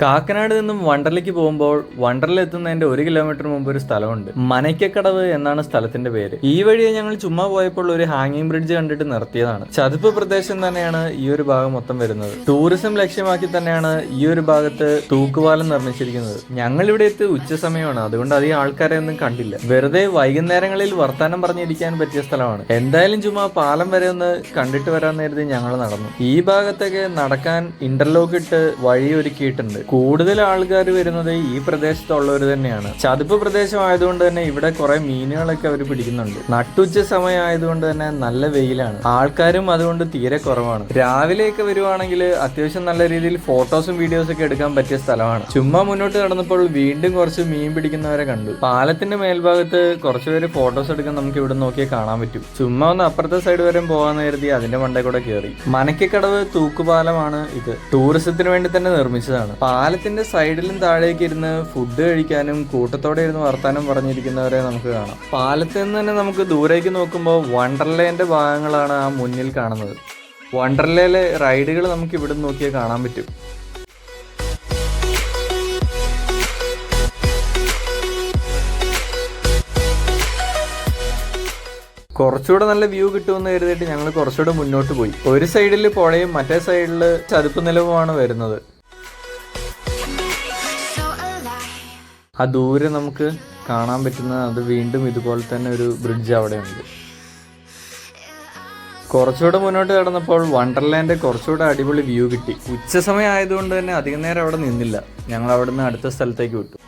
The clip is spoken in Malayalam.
കാക്കനാട് നിന്നും വണ്ടർലയ്ക്ക് പോകുമ്പോൾ വണ്ടർല എത്തുന്നതിന്റെ 1 കിലോമീറ്റർ മുമ്പ് ഒരു സ്ഥലമുണ്ട്. മനയ്ക്കക്കടവ് എന്നാണ് സ്ഥലത്തിന്റെ പേര്. ഈ വഴിയെ ഞങ്ങൾ ചുമ്മാ പോയപ്പോൾ ഒരു ഹാങ്ങിങ് ബ്രിഡ്ജ് കണ്ടിട്ട് നിർത്തിയതാണ്. ചതുപ്പ് പ്രദേശം തന്നെയാണ് ഈ ഒരു ഭാഗം മൊത്തം വരുന്നത്. ടൂറിസം ലക്ഷ്യമാക്കി തന്നെയാണ് ഈ ഒരു ഭാഗത്ത് തൂക്കുപാലം നിർമ്മിച്ചിരിക്കുന്നത്. ഞങ്ങൾ ഇവിടെ എത്തി ഉച്ച സമയമാണ്, അതുകൊണ്ട് അധികം ആൾക്കാരെ ഒന്നും കണ്ടില്ല. വെറുതെ വൈകുന്നേരങ്ങളിൽ വർത്താനം പറഞ്ഞിരിക്കാൻ പറ്റിയ സ്ഥലമാണ്. എന്തായാലും ചുമ്മാ പാലം വരെ ഒന്ന് കണ്ടിട്ട് വരാൻ നേരത്തെ ഞങ്ങൾ നടന്നു. ഈ ഭാഗത്തൊക്കെ നടക്കാൻ ഇന്റർലോക്ക് ഇട്ട് വഴി ഒരുക്കിയിട്ടുണ്ട്. കൂടുതൽ ആൾക്കാർ വരുന്നത് ഈ പ്രദേശത്തുള്ളവർ തന്നെയാണ്. ചതുപ്പ് പ്രദേശമായതുകൊണ്ട് തന്നെ ഇവിടെ കുറെ മീനുകളൊക്കെ അവർ പിടിക്കുന്നുണ്ട്. നട്ടുച്ച സമയം ആയതുകൊണ്ട് തന്നെ നല്ല വെയിലാണ്, ആൾക്കാരും അതുകൊണ്ട് തീരെ കുറവാണ്. രാവിലെയൊക്കെ വരുവാണെങ്കിൽ അത്യാവശ്യം നല്ല രീതിയിൽ ഫോട്ടോസും വീഡിയോസും ഒക്കെ എടുക്കാൻ പറ്റിയ സ്ഥലമാണ്. ചുമ്മാ മുന്നോട്ട് നടന്നപ്പോൾ വീണ്ടും കുറച്ച് മീൻ പിടിക്കുന്നവരെ കണ്ടു. പാലത്തിന്റെ മേൽഭാഗത്ത് കുറച്ചുപേര് ഫോട്ടോസ് എടുക്കാൻ നമുക്ക് ഇവിടെ നോക്കിയാൽ കാണാൻ പറ്റും. ചുമ്മാ ഒന്ന് അപ്പുറത്തെ സൈഡ് വരെ പോകാന്ന് കരുതി അതിന്റെ മണ്ടേ കൂടെ കയറി. മനയ്ക്കക്കടവ് തൂക്കുപാലമാണ് ഇത്. ടൂറിസത്തിന് വേണ്ടി തന്നെ നിർമ്മിച്ചതാണ്. പാലത്തിന്റെ സൈഡിലും താഴേക്ക് ഇരുന്ന് ഫുഡ് കഴിക്കാനും കൂട്ടത്തോടെ ഇരുന്ന് വർത്താനം പറഞ്ഞിരിക്കുന്നവരെ നമുക്ക് കാണാം. പാലത്തിൽ നിന്ന് തന്നെ നമുക്ക് ദൂരേക്ക് നോക്കുമ്പോൾ വണ്ടർലേന്റെ ഭാഗങ്ങളാണ് ആ മുന്നിൽ കാണുന്നത്. വണ്ടർലയിലെ റൈഡുകൾ നമുക്ക് ഇവിടെ നോക്കിയാൽ കാണാൻ പറ്റും. കുറച്ചുകൂടെ നല്ല വ്യൂ കിട്ടുമെന്ന് കരുതിയിട്ട് ഞങ്ങൾ കുറച്ചുകൂടെ മുന്നോട്ട് പോയി. ഒരു സൈഡിൽ പുഴയും മറ്റേ സൈഡിൽ ചതുപ്പ് നിലവുമാണ് വരുന്നത്. ആ ദൂരെ നമുക്ക് കാണാൻ പറ്റുന്ന അത് വീണ്ടും ഇതുപോലെ തന്നെ ഒരു ബ്രിഡ്ജ് അവിടെ ഉണ്ട്. കുറച്ചുകൂടെ മുന്നോട്ട് കടന്നപ്പോൾ വണ്ടർലാൻഡ് കുറച്ചുകൂടെ അടിപൊളി വ്യൂ കിട്ടി. ഉച്ച സമയം ആയതുകൊണ്ട് തന്നെ അധികം നേരം അവിടെ നിന്നില്ല. ഞങ്ങൾ അവിടെ നിന്ന് അടുത്ത സ്ഥലത്തേക്ക് വിട്ടു.